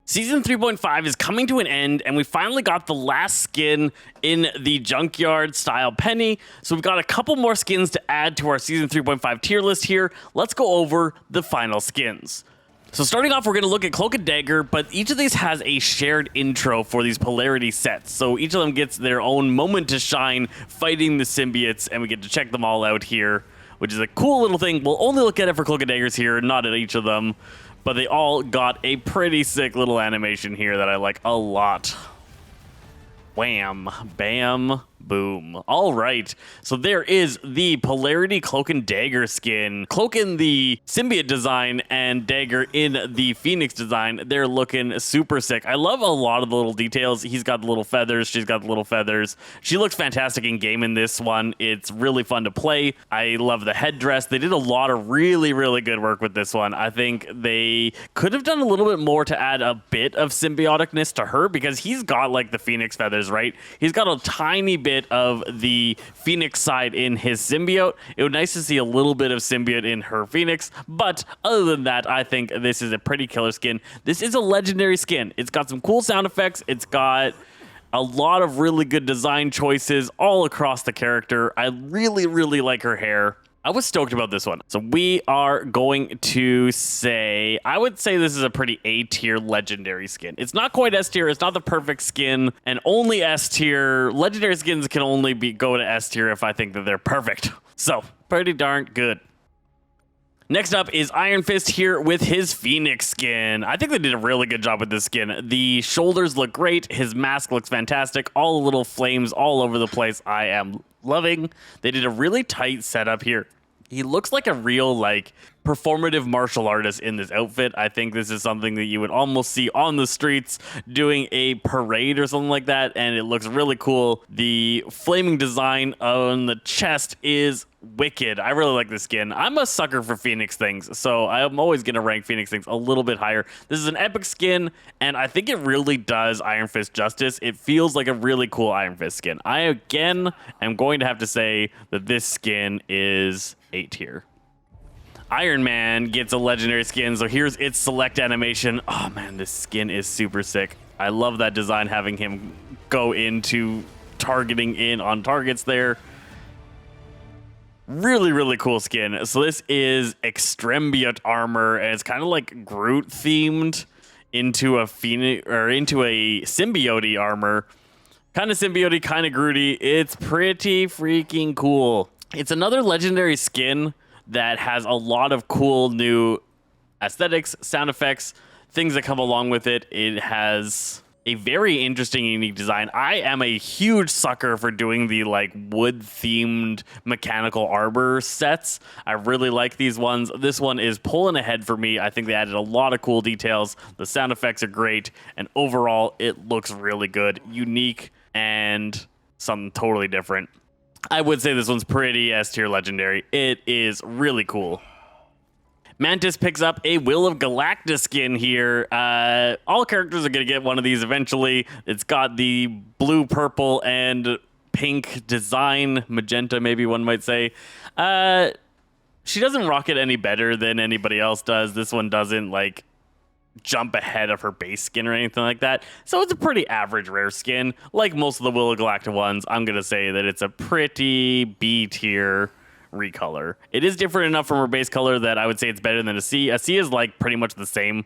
Season 3.5 is coming to an end, and we finally got the last skin in the junkyard style penny. So we've got a couple more skins to add to our Season 3.5 tier list here. Let's go over the final skins. So starting off, we're going to look at Cloak and Dagger, but each of these has a shared intro for these polarity sets. So each of them gets their own moment to shine fighting the symbiotes, and we get to check them all out here, which is a cool little thing. We'll only look at it for Cloak and Daggers here, not at each of them. But they all got a pretty sick little animation here that I like a lot. Wham, bam, boom. All right, so there is the Polarity Cloak and Dagger skin. Cloak in the Symbiote design and Dagger in the Phoenix design. They're looking super sick. I love a lot of the little details. He's got the little feathers. She's got the little feathers. She looks fantastic in game in this one. It's really fun to play. I love the headdress. They did a lot of really, really good work with this one. I think they could have done a little bit more to add a bit of symbioticness to her because he's got like the Phoenix feathers, right? He's got a tiny bit of the Phoenix side in his symbiote. It would be nice to see a little bit of symbiote in her Phoenix, but other than that, I think this is a pretty killer skin. This is a legendary skin. It's got some cool sound effects. It's got a lot of really good design choices all across the character. I really, really like her hair. I was stoked about this one. So we are going to say, I would say this is a pretty A-tier legendary skin. It's not quite S-tier. It's not the perfect skin, and only S-tier. Legendary skins can only go to S-tier if I think that they're perfect. So pretty darn good. Next up is Iron Fist here with his Phoenix skin. I think they did a really good job with this skin. The shoulders look great. His mask looks fantastic. All the little flames all over the place. I am loving. They did a really tight setup here. He looks like a real like performative martial artist in this outfit. I think this is something that you would almost see on the streets doing a parade or something like that, and it looks really cool. The flaming design on the chest is wicked. I really like this skin. I'm a sucker for Phoenix things, so I'm always going to rank Phoenix things a little bit higher. This is an epic skin, and I think it really does Iron Fist justice. It feels like a really cool Iron Fist skin. I, again, am going to have to say that this skin is A-tier. Iron Man gets a legendary skin, so here's its select animation. Oh man, this skin is super sick. I love that design, having him go into targeting in on targets there. Really, really cool skin. So this is Extrembiote armor, and it's kind of like Groot themed into a Phoenix or into a symbiote armor. Kind of symbiote, kind of Grooty. It's pretty freaking cool. It's another legendary skin that has a lot of cool new aesthetics, sound effects, things that come along with it. It has a very interesting, unique design. I am a huge sucker for doing the like wood-themed mechanical armor sets. I really like these ones. This one is pulling ahead for me. I think they added a lot of cool details. The sound effects are great, and overall, it looks really good, unique, and something totally different. I would say this one's pretty S-tier legendary. It is really cool. Mantis picks up a Will of Galactus skin here. All characters are going to get one of these eventually. It's got the blue, purple, and pink design. Magenta, maybe one might say. She doesn't rock it any better than anybody else does. This one doesn't, like, jump ahead of her base skin or anything like that. So it's a pretty average rare skin. Like most of the Will of Galacta ones, I'm going to say that it's a pretty B-tier recolor. It is different enough from her base color that I would say it's better than a C. A C is like pretty much the same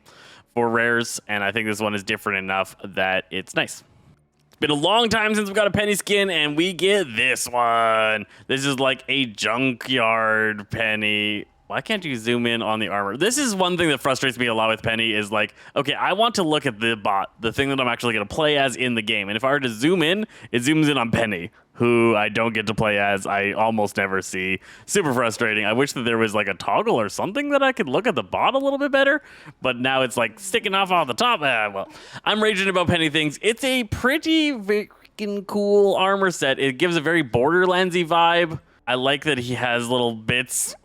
for rares, and I think this one is different enough that it's nice. It's been a long time since we got a penny skin, and we get this one. This is like a junkyard penny. Why can't you zoom in on the armor? This is one thing that frustrates me a lot with Penny is like, okay, I want to look at the bot, the thing that I'm actually going to play as in the game. And if I were to zoom in, it zooms in on Penny, who I don't get to play as. I almost never see. Super frustrating. I wish that there was like a toggle or something that I could look at the bot a little bit better. But now it's like sticking off on the top. Well, I'm raging about Penny things. It's a pretty freaking cool armor set. It gives a very Borderlands-y vibe. I like that he has little bits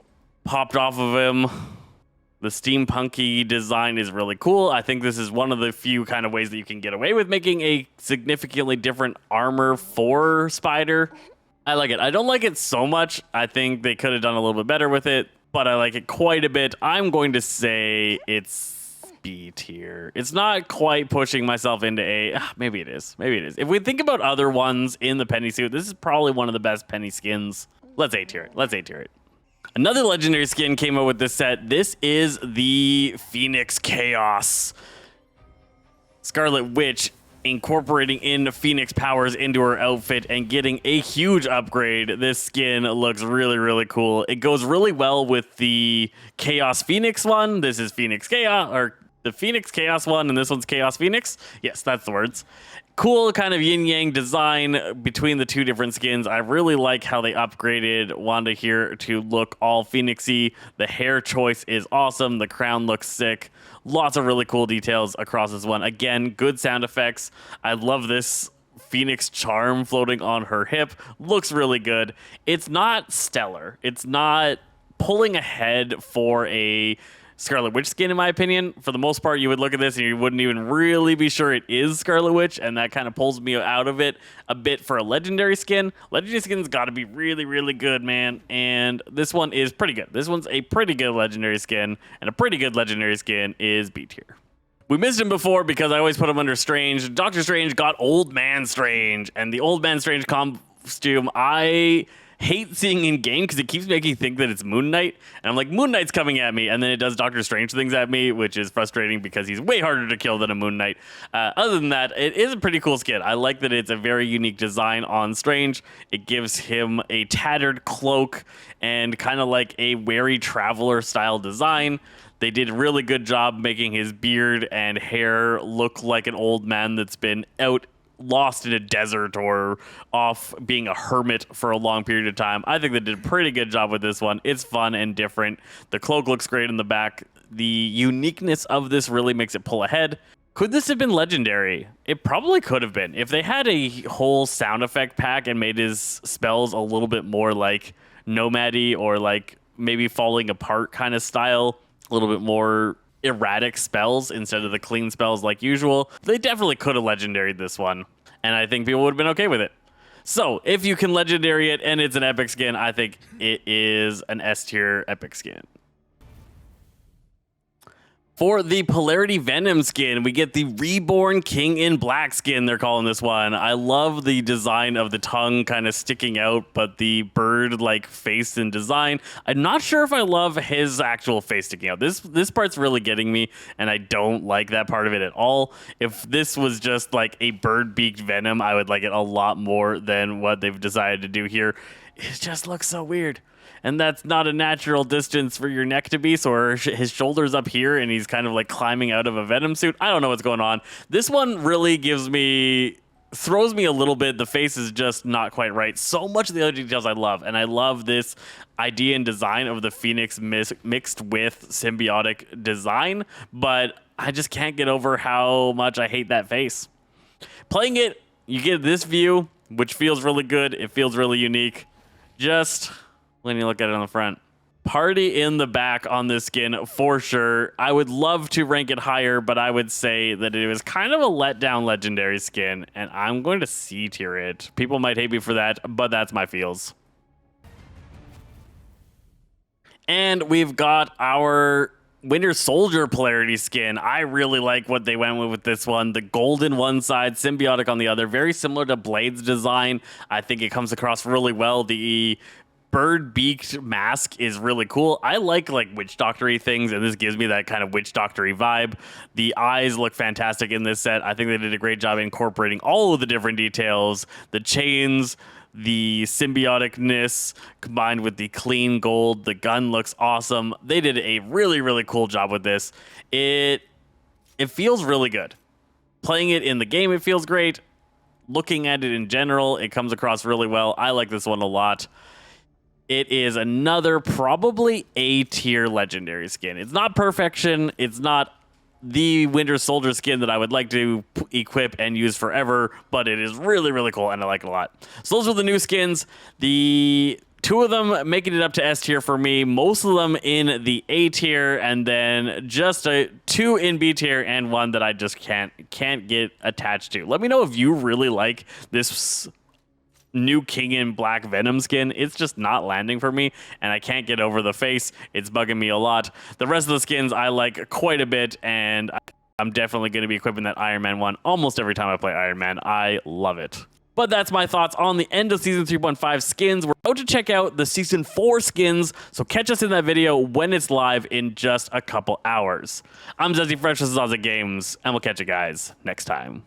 popped off of him. The steampunky design is really cool. I think this is one of the few kind of ways that you can get away with making a significantly different armor for Spider. I like it. I don't like it so much. I think they could have done a little bit better with it, but I like it quite a bit. I'm going to say it's B tier. It's not quite pushing myself into A. Maybe it is. Maybe it is. If we think about other ones in the penny suit, this is probably one of the best penny skins. Let's A tier it. Let's A tier it. Another legendary skin came out with this set. This is the Phoenix Chaos. Scarlet Witch incorporating in Phoenix powers into her outfit and getting a huge upgrade. This skin looks really, really cool. It goes really well with the Chaos Phoenix one. This is Phoenix Chaos, or the Phoenix Chaos one, and this one's Chaos Phoenix. Yes, that's the words. Cool kind of yin-yang design between the two different skins. I really like how they upgraded Wanda here to look all Phoenixy. The hair choice is awesome. The crown looks sick. Lots of really cool details across this one. Again, good sound effects. I love this Phoenix charm floating on her hip. Looks really good. It's not stellar. It's not pulling ahead for a Scarlet Witch skin, in my opinion. For the most part, you would look at this and you wouldn't even really be sure it is Scarlet Witch, and that kind of pulls me out of it a bit for a legendary skin. Legendary skin's got to be really, really good, man, and this one is pretty good. This one's a pretty good legendary skin, and a pretty good legendary skin is B tier. We missed him before because I always put him under Strange. Doctor Strange got Old Man Strange, and the Old Man Strange costume, I hate seeing in game because it keeps making me think that it's Moon Knight, and I'm like, Moon Knight's coming at me, and then it does Doctor Strange things at me, which is frustrating because he's way harder to kill than a Moon Knight. Other than that, it is a pretty cool skin. I like that it's a very unique design on Strange. It gives him a tattered cloak and kind of like a wary traveler style design. They did a really good job making his beard and hair look like an old man that's been lost in a desert or off being a hermit for a long period of time. I think they did a pretty good job with this one. It's fun and different. The cloak looks great in the back. The uniqueness of this really makes it pull ahead. Could this have been legendary? It probably could have been. If they had a whole sound effect pack and made his spells a little bit more like Nomad-y or like maybe falling apart kind of style, a little bit more erratic spells instead of the clean spells like usual, they definitely could have legendaried this one, and I think people would have been okay with it. So if you can legendary it and it's an epic skin, I think it is an S tier epic skin. For the Polarity Venom skin, we get the Reborn King in Black skin, they're calling this one. I love the design of the tongue kind of sticking out, but the bird-like face and design. I'm not sure if I love his actual face sticking out. This part's really getting me, and I don't like that part of it at all. If this was just like a bird-beaked Venom, I would like it a lot more than what they've decided to do here. It just looks so weird. And that's not a natural distance for your neck to be, so his shoulder's up here and he's kind of like climbing out of a Venom suit. I don't know what's going on. This one really throws me a little bit. The face is just not quite right. So much of the other details I love, and I love this idea and design of the Phoenix mixed with symbiotic design, but I just can't get over how much I hate that face. Playing it, you get this view, which feels really good. It feels really unique. Just when you look at it on the front. Party in the back on this skin for sure. I would love to rank it higher, but I would say that it was kind of a letdown legendary skin, and I'm going to C tier it. People might hate me for that, but that's my feels. And we've got our Winter Soldier Polarity skin. I really like what they went with this one. The golden one side, symbiotic on the other. Very similar to Blade's design. I think it comes across really well. The bird-beaked mask is really cool. I like witch doctor-y things, and this gives me that kind of witch doctor-y vibe. The eyes look fantastic in this set. I think they did a great job incorporating all of the different details. The chains, the symbioticness combined with the clean gold. The gun looks awesome. They did a really, really cool job with this. It feels really good. Playing it in the game, it feels great. Looking at it in general, it comes across really well. I like this one a lot. It is another probably A-tier legendary skin. It's not perfection. It's not the Winter Soldier skin that I would like to equip and use forever, but it is really, really cool, and I like it a lot. So those are the new skins. The two of them making it up to S tier for me, most of them in the A tier, and then just two in B tier and one that I just can't get attached to. Let me know if you really like this new King in Black Venom skin, it's just not landing for me, and I can't get over the face. It's bugging me a lot. The rest of the skins I like quite a bit, and I'm definitely going to be equipping that Iron Man one almost every time I play Iron Man. I love it. But that's my thoughts on the end of Season 3.5 skins. We're about to check out the Season 4 skins, so catch us in that video when it's live in just a couple hours. I'm Zesty Fresh, this is Ozzy Games, and we'll catch you guys next time.